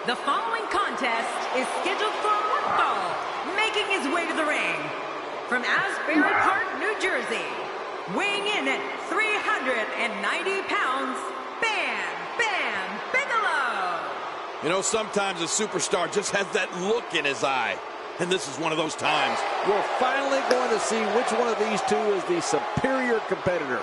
The following contest is scheduled for one fall, making his way to the ring. From Asbury Park, New Jersey, weighing in at 390 pounds, Bam Bam Bigelow. You know, sometimes a superstar just has that look in his eye. And this is one of those times. We're finally going to see which one of these two is the superior competitor.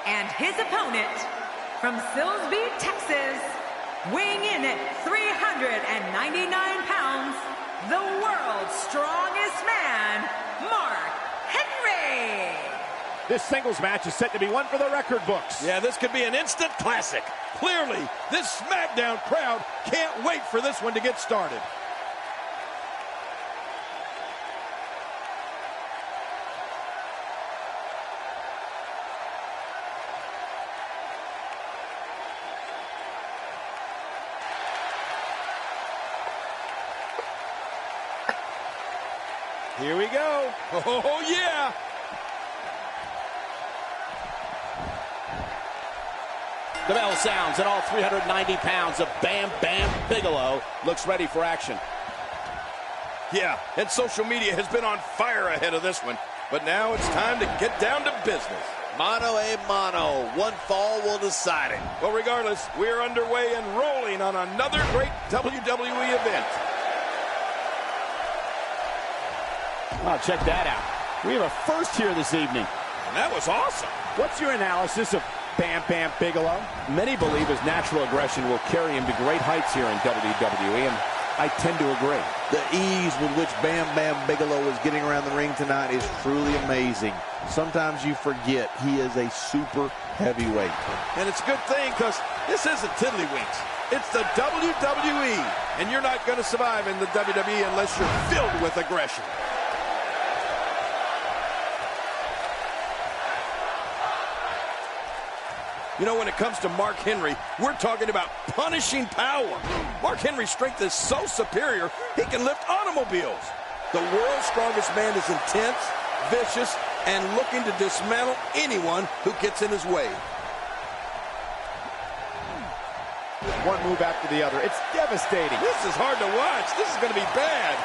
And his opponent, from Silsbee, Texas, weighing in at 399 pounds, the world's strongest man, Mark Henry. This singles match is set to be one for the record books. Yeah, this could be an instant classic. Clearly, this SmackDown crowd can't wait for this one to get started. Here we go. Oh, yeah. The bell sounds, and all 390 pounds of Bam Bam Bigelow looks ready for action. Yeah, and social media has been on fire ahead of this one. But now it's time to get down to business. Mano a mano. One fall will decide it. Well, regardless, we're underway and rolling on another great WWE event. Wow, check that out. We have a first here this evening. And that was awesome. What's your analysis of Bam Bam Bigelow? Many believe his natural aggression will carry him to great heights here in WWE, and I tend to agree. The ease with which Bam Bam Bigelow is getting around the ring tonight is truly amazing. Sometimes you forget he is a super heavyweight. And it's a good thing, because this isn't tiddlywinks. It's the WWE, and you're not going to survive in the WWE unless you're filled with aggression. You know, when it comes to Mark Henry, we're talking about punishing power. Mark Henry's strength is so superior, he can lift automobiles. The world's strongest man is intense, vicious, and looking to dismantle anyone who gets in his way. One move after the other. It's devastating. This is hard to watch. This is going to be bad.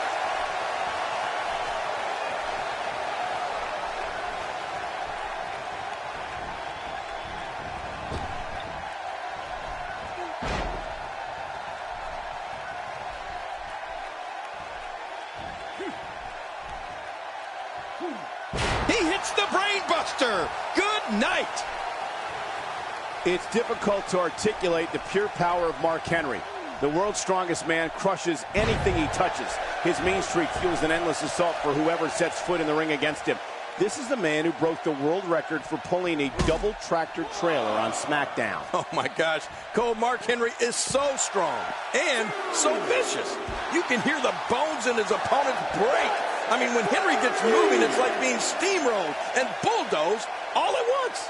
He hits the brain buster. Good night. It's difficult to articulate the pure power of Mark Henry. The world's strongest man crushes anything he touches. His mean streak fuels an endless assault for whoever sets foot in the ring against him. This is the man who broke the world record for pulling a double tractor trailer on SmackDown. Oh my gosh, Cole, Mark Henry is so strong and so vicious. You can hear the bones in his opponents break. I mean, when Henry gets moving, it's like being steamrolled and bulldozed all at once.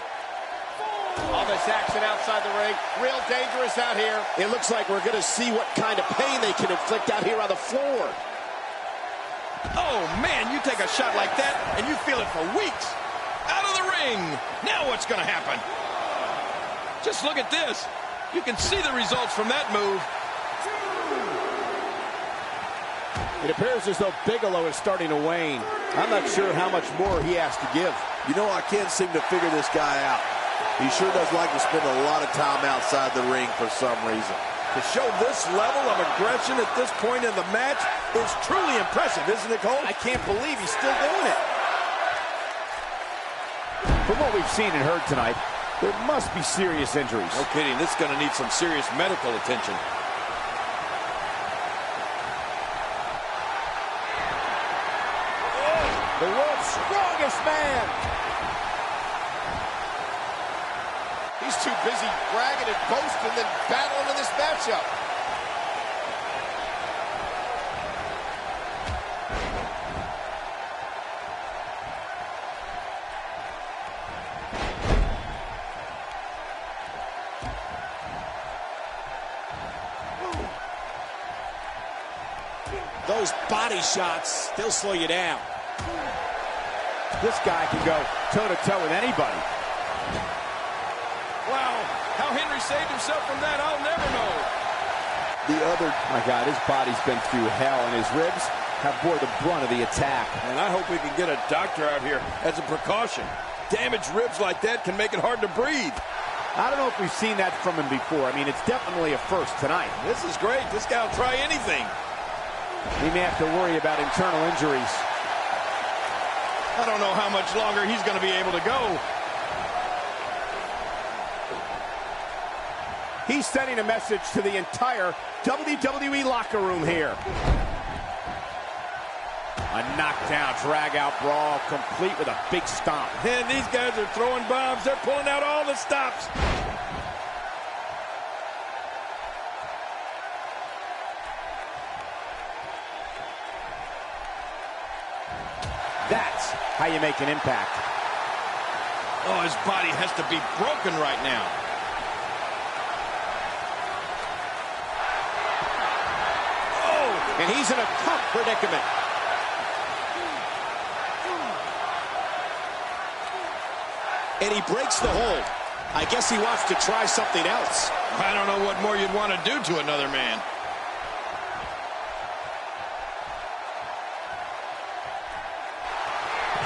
All this action outside the ring, real dangerous out here. It looks like we're going to see what kind of pain they can inflict out here on the floor. Oh man, you take a shot like that and you feel it for weeks. Out of the ring. Now what's going to happen? Just look at this. You can see the results from that move. It appears as though Bigelow is starting to wane. I'm not sure how much more he has to give. You know, I can't seem to figure this guy out. He sure does like to spend a lot of time outside the ring for some reason. To show this level of aggression at this point in the match is truly impressive, isn't it, Cole? I can't believe he's still doing it. From what we've seen and heard tonight, there must be serious injuries. No kidding. This is going to need some serious medical attention. The world's strongest man. He's too busy bragging and boasting than battling in this matchup. Those body shots, they'll slow you down. This guy can go toe-to-toe with anybody. Wow, how Henry saved himself from that, I'll never know. My God, his body's been through hell, and his ribs have bore the brunt of the attack. And I hope we can get a doctor out here as a precaution. Damaged ribs like that can make it hard to breathe. I don't know if we've seen that from him before. I mean, it's definitely a first tonight. This is great. This guy will try anything. We may have to worry about internal injuries. I don't know how much longer he's going to be able to go. He's sending a message to the entire WWE locker room here. A knockdown, drag-out brawl, complete with a big stomp. And these guys are throwing bombs. They're pulling out all the stops. That's how you make an impact. Oh, his body has to be broken right now. And he's in a tough predicament. And he breaks the hold. I guess he wants to try something else. I don't know what more you'd want to do to another man.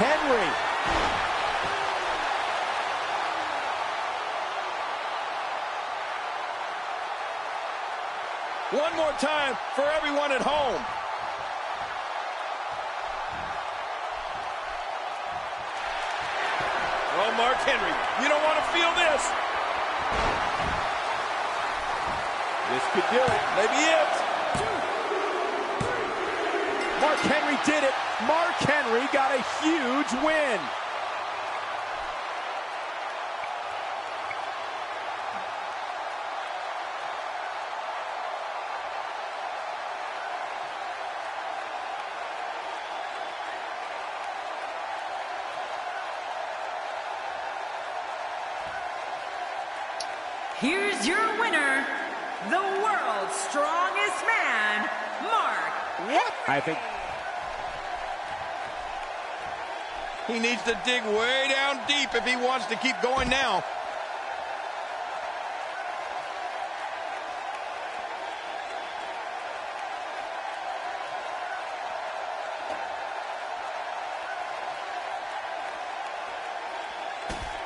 Henry. One more time for everyone at home. Oh, Mark Henry, you don't want to feel this. This could do it. Maybe it. Mark Henry did it. Mark Henry got a huge win. Here's your winner, the world's strongest man, Mark Henry. I think he needs to dig way down deep if he wants to keep going now.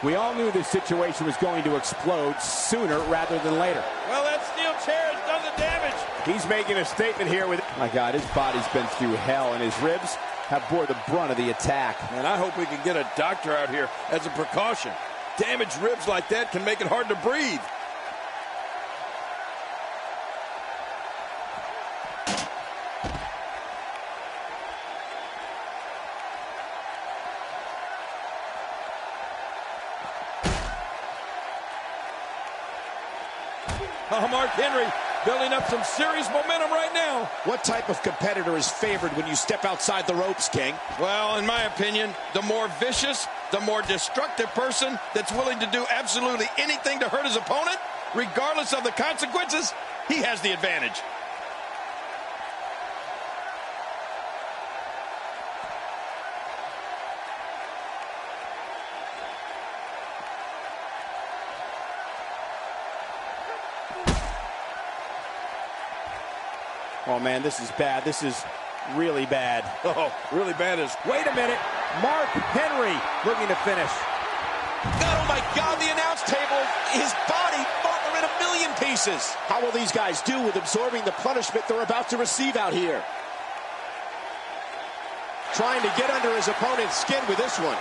we all knew this situation was going to explode sooner rather than later. Well, that steel chair has done the damage. He's making a statement here with, my God, his body's been through hell, and his ribs have bore the brunt of the attack. And I hope we can get a doctor out here as a precaution. Damaged ribs like that can make it hard to breathe. Oh, Mark Henry building up some serious momentum right now. What type of competitor is favored when you step outside the ropes, King? Well, in my opinion, the more vicious, the more destructive person that's willing to do absolutely anything to hurt his opponent, regardless of the consequences, he has the advantage. Oh, man, this is bad. This is really bad. Oh, really bad is... Wait a minute. Mark Henry looking to finish. Oh, my God, the announce table, his body falling in a million pieces. How will these guys do with absorbing the punishment they're about to receive out here? Trying to get under his opponent's skin with this one.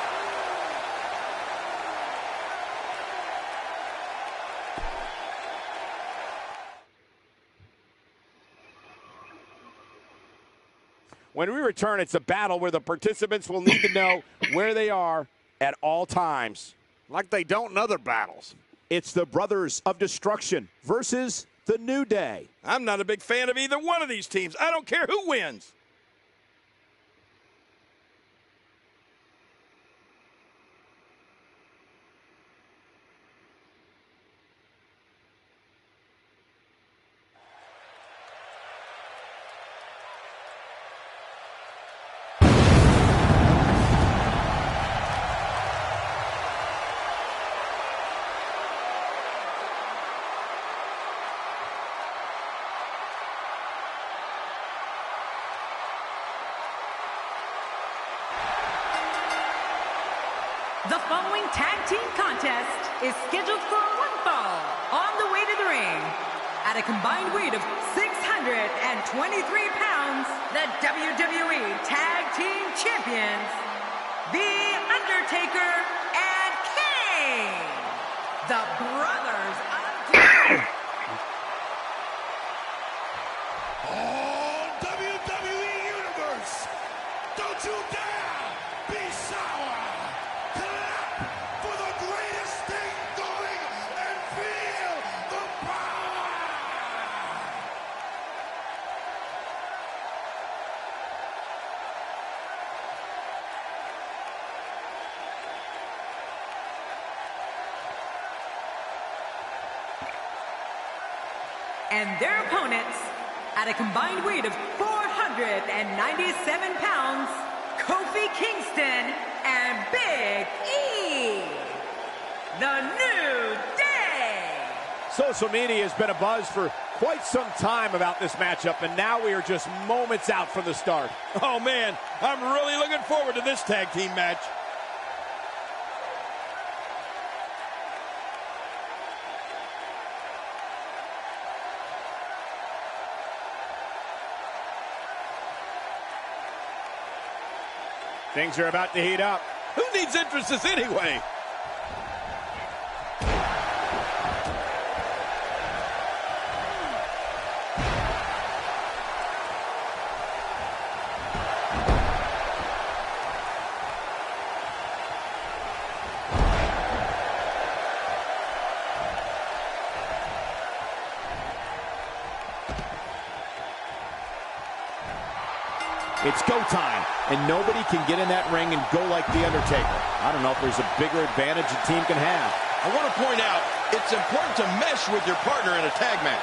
When we return, it's a battle where the participants will need to know where they are at all times. Like they don't in other battles. It's the Brothers of Destruction versus the New Day. I'm not a big fan of either one of these teams. I don't care who wins. The following tag team contest is scheduled for one fall. On the way to the ring, at a combined weight of 623 pounds, the WWE Tag Team Champions, The Undertaker and Kane, the Brothers of Death. All WWE Universe, don't you dare be sour. Clap for the greatest thing going and feel the power. And their opponents, at a combined weight of 497 pounds, Kofi Kingston and Big E, the New Day. Social media has been abuzz for quite some time about this matchup, and now we are just moments out from the start. Oh, man, I'm really looking forward to this tag team match. Things are about to heat up. Who needs entrances anyway? It's go time, and nobody can get in that ring and go like The Undertaker. I don't know if there's a bigger advantage a team can have. I want to point out, it's important to mesh with your partner in a tag match.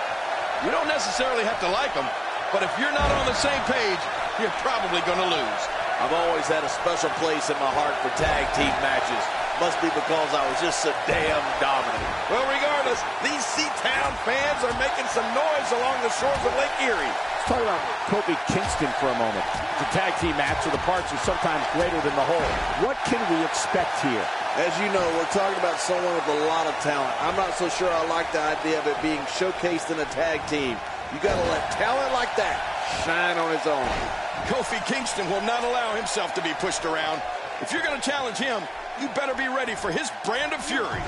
You don't necessarily have to like them, but if you're not on the same page, you're probably going to lose. I've always had a special place in my heart for tag team matches. Must be because I was just so damn dominant. Well, regardless, these Seatown fans are making some noise along the shores of Lake Erie. Let's talk about Kofi Kingston for a moment. It's a tag team match, so the parts are sometimes greater than the whole. What can we expect here? As you know, we're talking about someone with a lot of talent. I'm not so sure I like the idea of it being showcased in a tag team. You got to let talent like that shine on its own. Kofi Kingston will not allow himself to be pushed around. If you're going to challenge him, you better be ready for his brand of fury.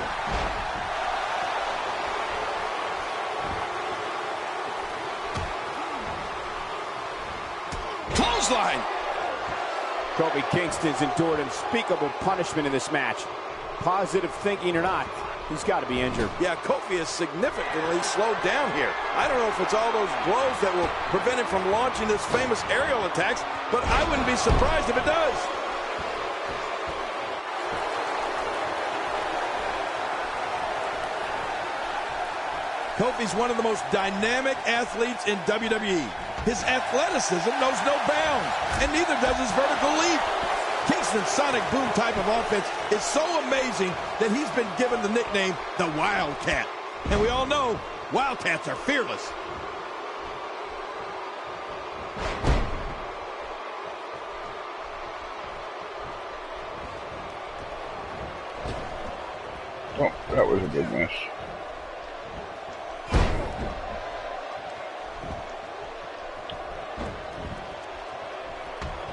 Clothesline. Kofi Kingston's endured unspeakable punishment in this match. Positive thinking or not, he's got to be injured. Yeah, Kofi is significantly slowed down here. I don't know if it's all those blows that will prevent him from launching his famous aerial attacks, but I wouldn't be surprised if it does. Kofi's one of the most dynamic athletes in WWE. His athleticism knows no bounds, and neither does his vertical leap. Kingston's sonic boom type of offense is so amazing that he's been given the nickname the Wildcat. And we all know Wildcats are fearless. Oh, that was a big miss.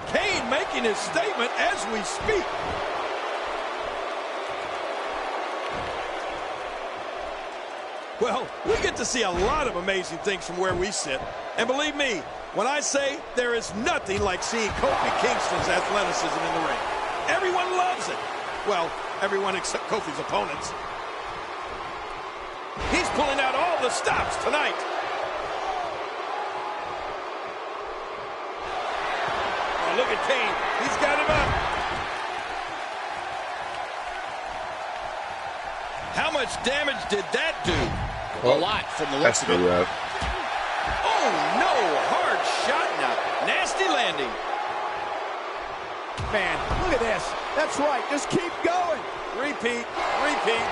Kane making his statement as we speak. Well, we get to see a lot of amazing things from where we sit. And believe me, when I say there is nothing like seeing Kofi Kingston's athleticism in the ring. Everyone loves it. Well, everyone except Kofi's opponents. He's pulling out all the stops tonight. Oh, look at Kane. He's got him up. How much damage did that do? Well, a lot from the looks of it. Oh, no. Hard shot now. Nasty landing. Man, look at this. That's right. Just keep going. Repeat. Repeat.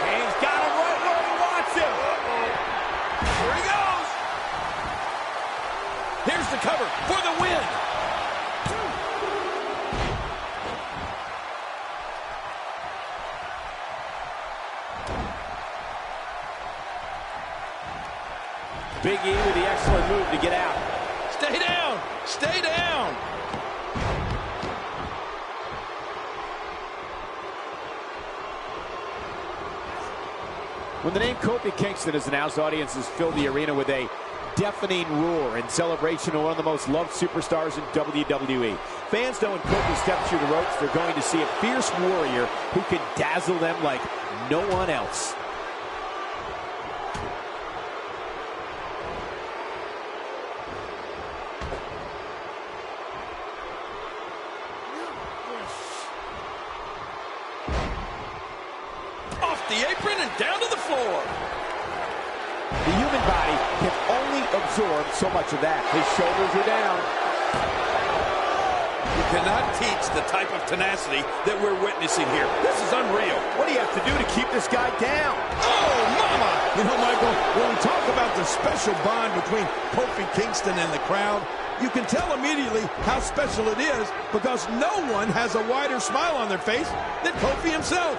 Kane's got him right where he wants him. Here he goes. Here's the cover for the win. Big E with the excellent move to get out. Stay down! Stay down! When the name Kofi Kingston is announced, audiences fill the arena with a deafening roar in celebration of one of the most loved superstars in WWE. Fans know when Kofi steps through the ropes, they're going to see a fierce warrior who can dazzle them like no one else. Off the apron and down to the floor. The human body can only absorb so much of that. His shoulders are down. You cannot teach the type of tenacity that we're witnessing here. This is unreal. What do you have to do to keep this guy down? Oh, mama! You know, Michael, when we talk about the special bond between Kofi Kingston and the crowd, you can tell immediately how special it is because no one has a wider smile on their face than Kofi himself.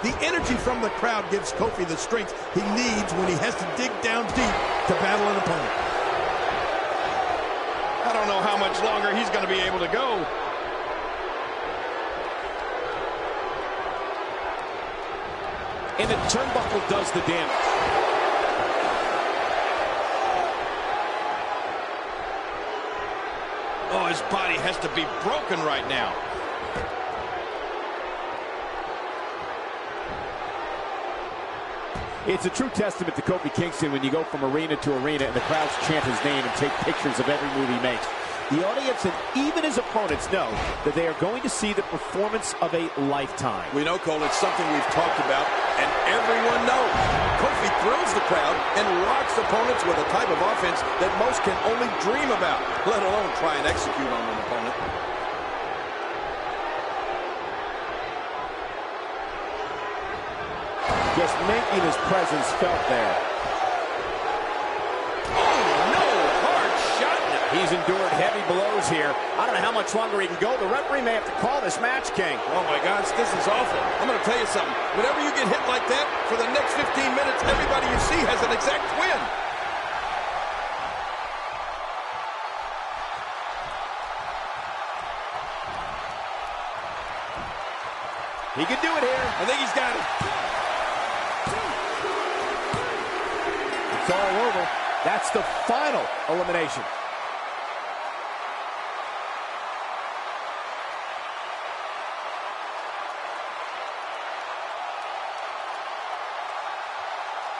The energy from the crowd gives Kofi the strength he needs when he has to dig down deep to battle an opponent. I don't know how much longer he's going to be able to go. And the turnbuckle does the damage. Oh, his body has to be broken right now. It's a true testament to Kofi Kingston when you go from arena to arena and the crowds chant his name and take pictures of every move he makes. The audience and even his opponents know that they are going to see the performance of a lifetime. We know, Cole, it's something we've talked about, and everyone knows. Kofi thrills the crowd and rocks opponents with a type of offense that most can only dream about, let alone try and execute on an opponent. Just making his presence felt there. Oh, no! Hard shot. He's endured heavy blows here. I don't know how much longer he can go. The referee may have to call this match, King. Oh, my gosh, this is awful. I'm going to tell you something. Whenever you get hit like that, for the next 15 minutes, everybody you see has an exact win. He can do it here. I think he's got it. It's all over. That's the final elimination.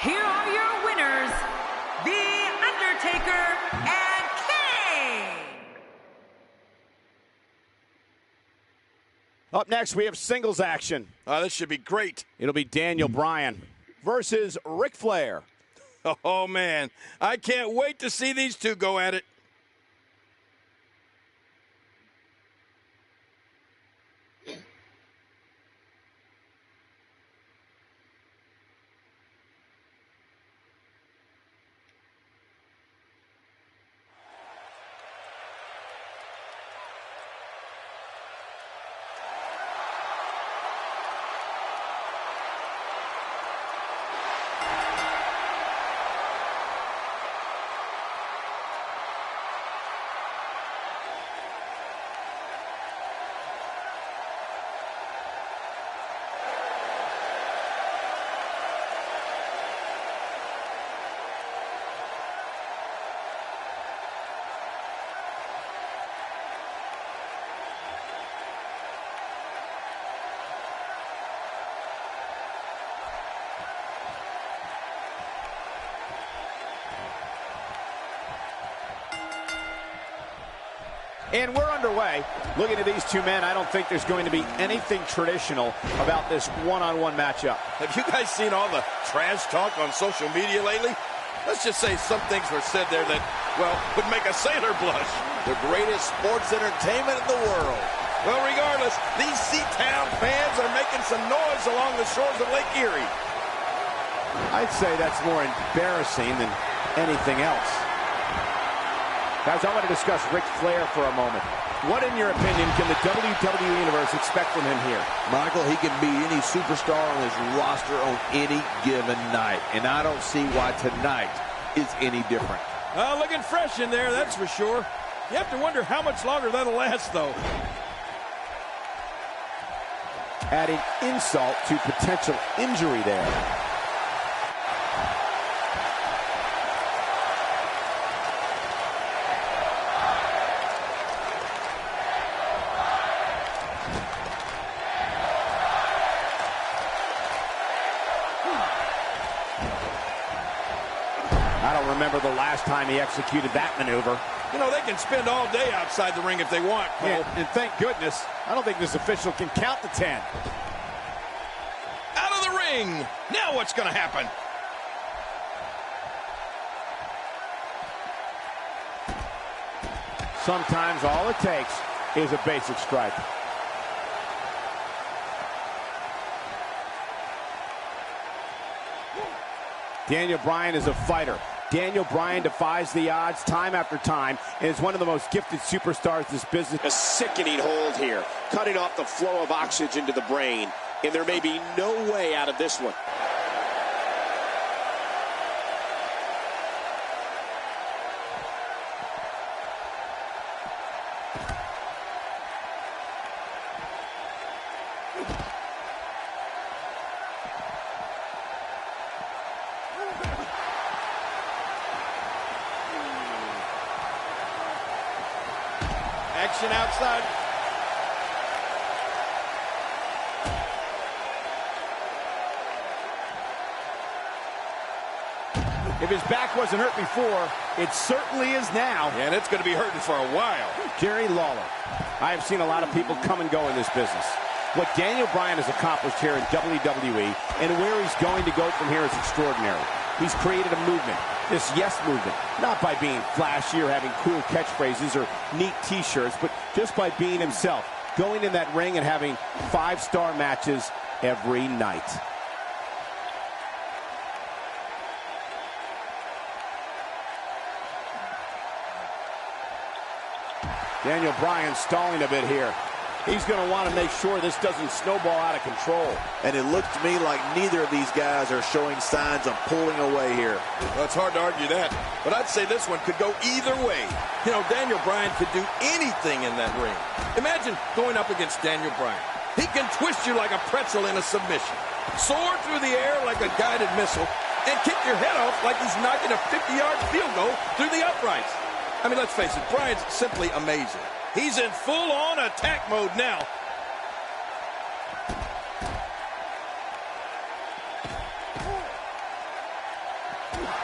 Here are your winners, The Undertaker and Kane. Up next, we have singles action. This should be great. It'll be Daniel Bryan versus Ric Flair. Oh, man. I can't wait to see these two go at it. And we're underway. Looking at these two men, I don't think there's going to be anything traditional about this one-on-one matchup. Have you guys seen all the trash talk on social media lately? Let's just say some things were said there that, well, would make a sailor blush. The greatest sports entertainment in the world. Well, regardless, these Seatown fans are making some noise along the shores of Lake Erie. I'd say that's more embarrassing than anything else. Guys, I want to discuss Ric Flair for a moment. What, in your opinion, can the WWE Universe expect from him here? Michael, he can beat any superstar on his roster on any given night. And I don't see why tonight is any different. Looking fresh in there, that's for sure. You have to wonder how much longer that'll last, though. Adding insult to potential injury there. I don't remember the last time he executed that maneuver. You know, they can spend all day outside the ring if they want, Cole. And thank goodness, I don't think this official can count the 10. Out of the ring. Now what's going to happen? Sometimes all it takes is a basic strike. Daniel Bryan is a fighter. Daniel Bryan defies the odds time after time and is one of the most gifted superstars this business. A sickening hold here, cutting off the flow of oxygen to the brain, and there may be no way out of this one. Action outside. If his back wasn't hurt before, it certainly is now. And it's going to be hurting for a while. Jerry Lawler. I have seen a lot of people come and go in this business. What Daniel Bryan has accomplished here in WWE and where he's going to go from here is extraordinary. He's created a movement, this yes movement, not by being flashy or having cool catchphrases or neat t-shirts, but just by being himself, going in that ring and having 5-star matches every night. Daniel Bryan stalling a bit here. He's going to want to make sure this doesn't snowball out of control. And it looks to me like neither of these guys are showing signs of pulling away here. Well, it's hard to argue that, but I'd say this one could go either way. You know, Daniel Bryan could do anything in that ring. Imagine going up against Daniel Bryan. He can twist you like a pretzel in a submission, soar through the air like a guided missile, and kick your head off like he's knocking a 50-yard field goal through the uprights. I mean, let's face it, Bryan's simply amazing. He's in full-on attack mode now.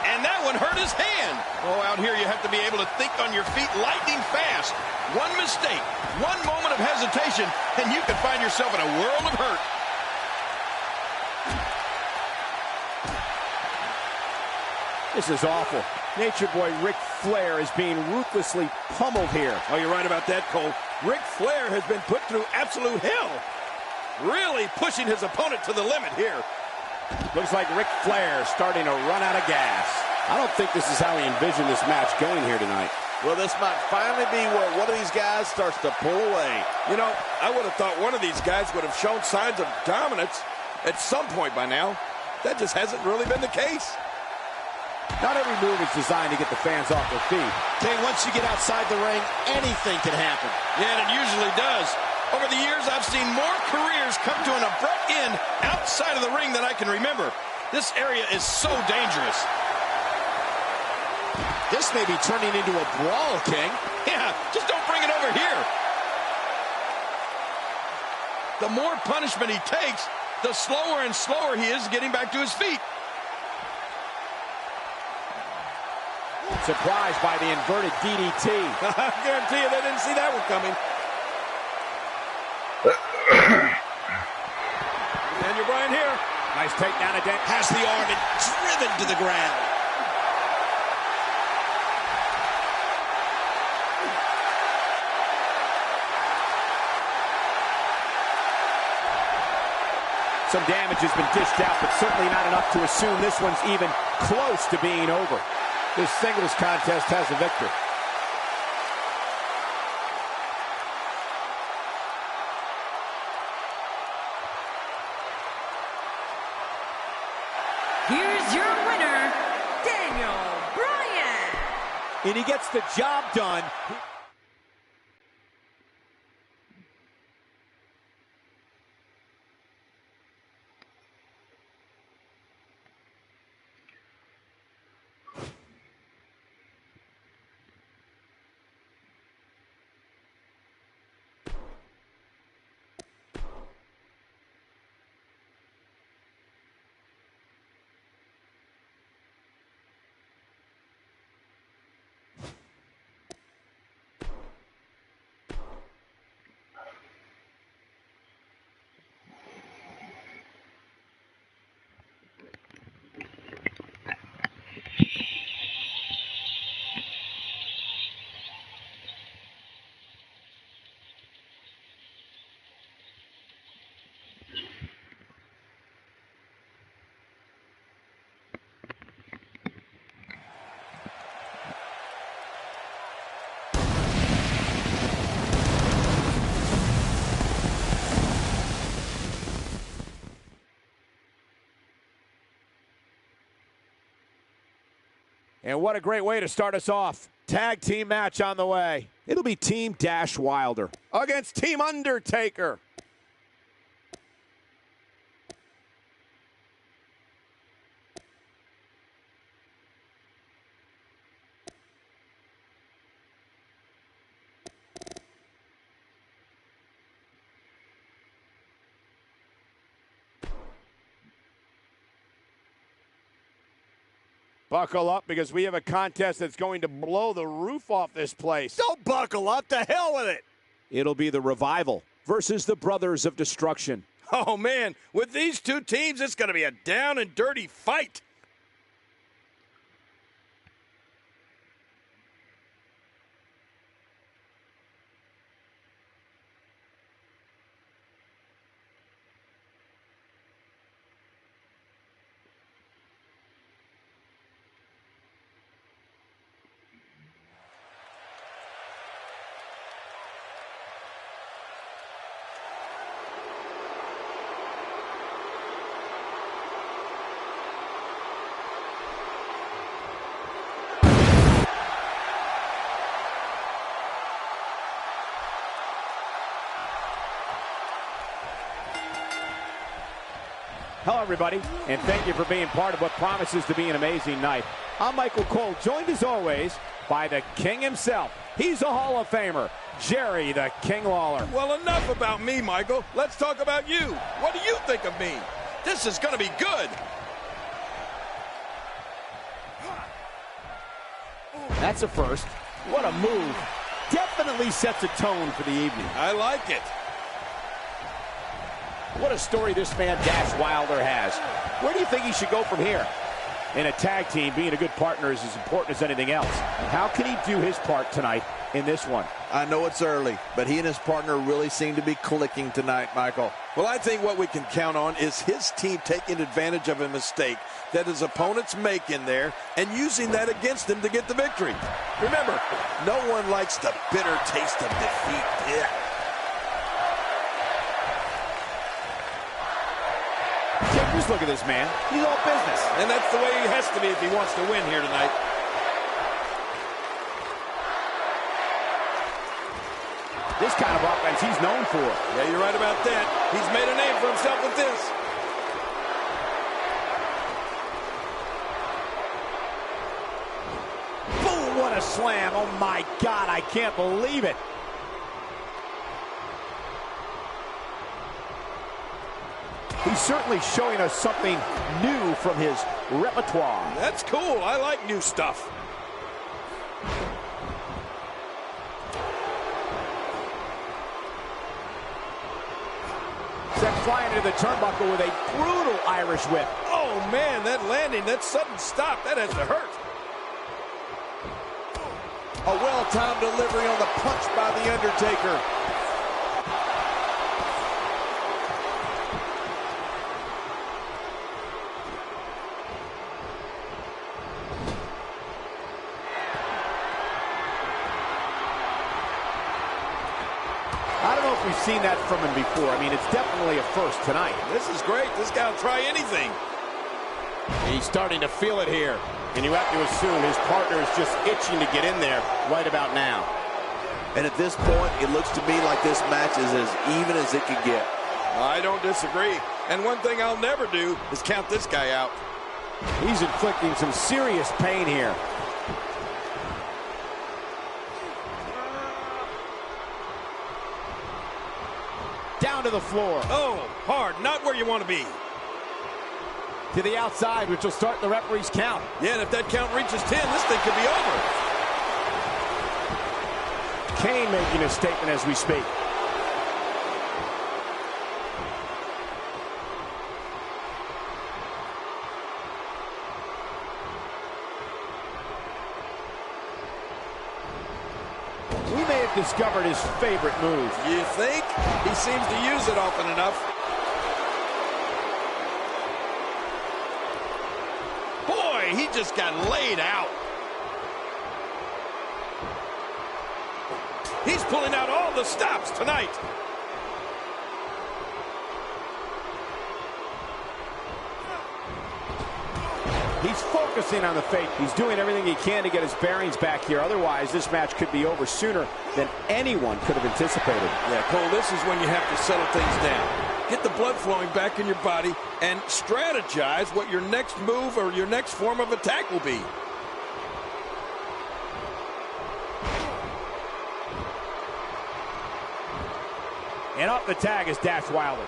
And that one hurt his hand. Oh, out here you have to be able to think on your feet lightning fast. One mistake, one moment of hesitation, and you can find yourself in a world of hurt. This is awful. Nature Boy Ric Flair is being ruthlessly pummeled here. Oh, you're right about that, Cole. Ric Flair has been put through absolute hell. Really pushing his opponent to the limit here. Looks like Ric Flair starting to run out of gas. I don't think this is how he envisioned this match going here tonight. Well, this might finally be where one of these guys starts to pull away. You know, I would have thought one of these guys would have shown signs of dominance at some point by now. That just hasn't really been the case. Not every move is designed to get the fans off their feet. King, once you get outside the ring, anything can happen. Yeah, and it usually does. Over the years, I've seen more careers come to an abrupt end outside of the ring than I can remember. This area is so dangerous. This may be turning into a brawl, King. Yeah, just don't bring it over here. The more punishment he takes, the slower and slower he is getting back to his feet. Surprised by the inverted DDT. I guarantee you they didn't see that one coming. Daniel Bryan here. Nice takedown again. Has the arm and driven to the ground. Some damage has been dished out, but certainly not enough to assume this one's even close to being over. This singles contest has a victor. Here's your winner, Daniel Bryan. and he gets the job done. And what a great way to start us off. Tag team match on the way. It'll be Team Dash Wilder against Team Undertaker. Buckle up, because we have a contest that's going to blow the roof off this place. Don't buckle up. To hell with it. It'll be the Revival versus the Brothers of Destruction. Oh, man, with these two teams, it's going to be a down and dirty fight. Hello, everybody, and thank you for being part of what promises to be an amazing night. I'm Michael Cole, joined as always by the King himself. He's a Hall of Famer, Jerry the King Lawler. Well, enough about me, Michael. Let's talk about you. What do you think of me? This is going to be good. That's a first. What a move. Definitely sets a tone for the evening. I like it. What a story this man Dash Wilder has. Where do you think he should go from here? In a tag team, being a good partner is as important as anything else. How can he do his part tonight in this one? I know it's early, but he and his partner really seem to be clicking tonight, Michael. Well, I think what we can count on is his team taking advantage of a mistake that his opponents make in there and using that against him to get the victory. Remember, no one likes the bitter taste of defeat. Yeah. Just look at this man. He's all business. And that's the way he has to be if he wants to win here tonight. This kind of offense he's known for. Yeah, you're right about that. He's made a name for himself with this. Boom, what a slam. Oh, my God, I can't believe it. He's certainly showing us something new from his repertoire. That's cool. I like new stuff. Sent flying into the turnbuckle with a brutal Irish whip. Oh, man, that landing, that sudden stop, that has to hurt. A well-timed delivery on the punch by The Undertaker. I don't know if we've seen that from him before. I mean, it's definitely a first tonight. This is great. This guy will try anything. He's starting to feel it here. And you have to assume his partner is just itching to get in there right about now. And at this point, it looks to me like this match is as even as it could get. I don't disagree. And one thing I'll never do is count this guy out. He's inflicting some serious pain here. Down to the floor. Oh, hard. Not where you want to be. To the outside, which will start the referee's count. Yeah, and if that count reaches 10, this thing could be over. Kane making a statement as we speak. We may have discovered his favorite move. You think? He seems to use it often enough. Boy, he just got laid out. He's pulling out all the stops tonight. He's focusing on the fake. He's doing everything he can to get his bearings back here. Otherwise, this match could be over sooner than anyone could have anticipated. Yeah, Cole, this is when you have to settle things down. Get the blood flowing back in your body and strategize what your next move or your next form of attack will be. And up the tag is Dash Wilder.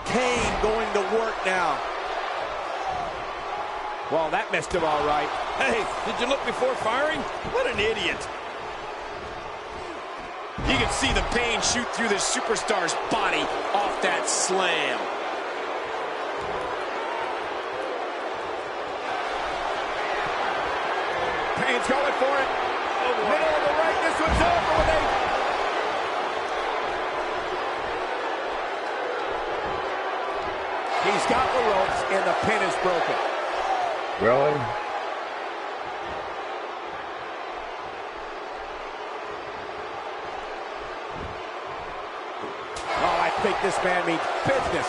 Kane going to work now. Well, that missed him all right. Hey, did you look before firing? What an idiot. You can see the pain shoot through this superstar's body off that slam. Kane's going for it. Middle of the ring. This one's over with a... He's got the ropes, and the pin is broken. Really? Oh, I think this man means business.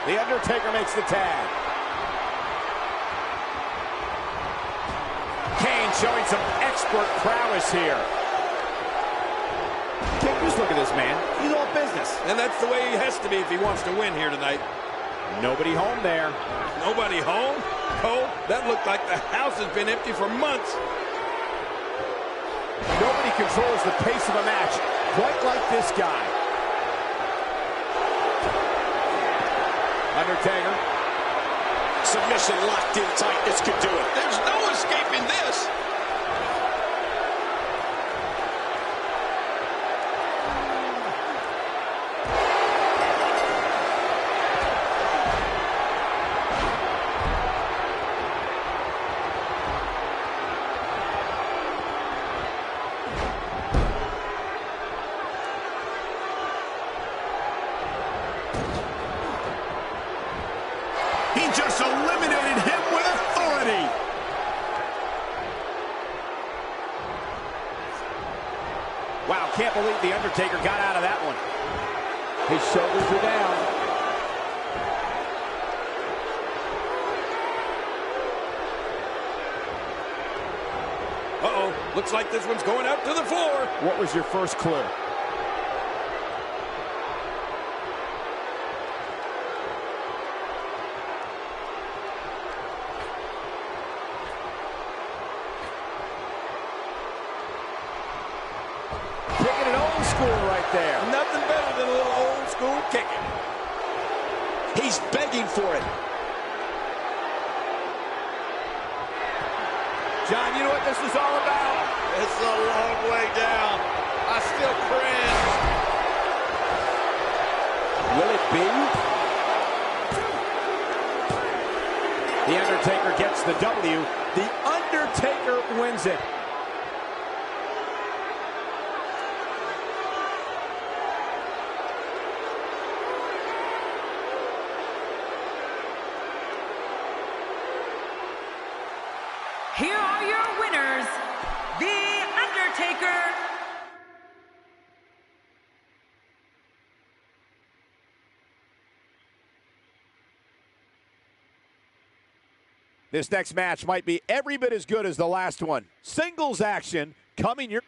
The Undertaker makes the tag. Kane showing some expert prowess here. Just look at this man. He's all business. And that's the way he has to be if he wants to win here tonight. Nobody home there. Nobody home? Cole, that looked like the house has been empty for months. Nobody controls the pace of a match quite like this guy. Undertaker. Submission locked in tight. This could do it. There's no escaping this. He just eliminated him with authority. Wow, can't believe the Undertaker got out of that one. His shoulders are down. Uh-oh, looks like this one's going out to the floor. What was your first clue? Kicking it old school right there. Nothing better than a little old school kicking. He's begging for it. John, you know what this is all about? It's a long way down. I still cringe. Will it be? The Undertaker gets the W. The Undertaker wins it. Here are your winners, The Undertaker This next match might be every bit as good as the last one. Singles action coming your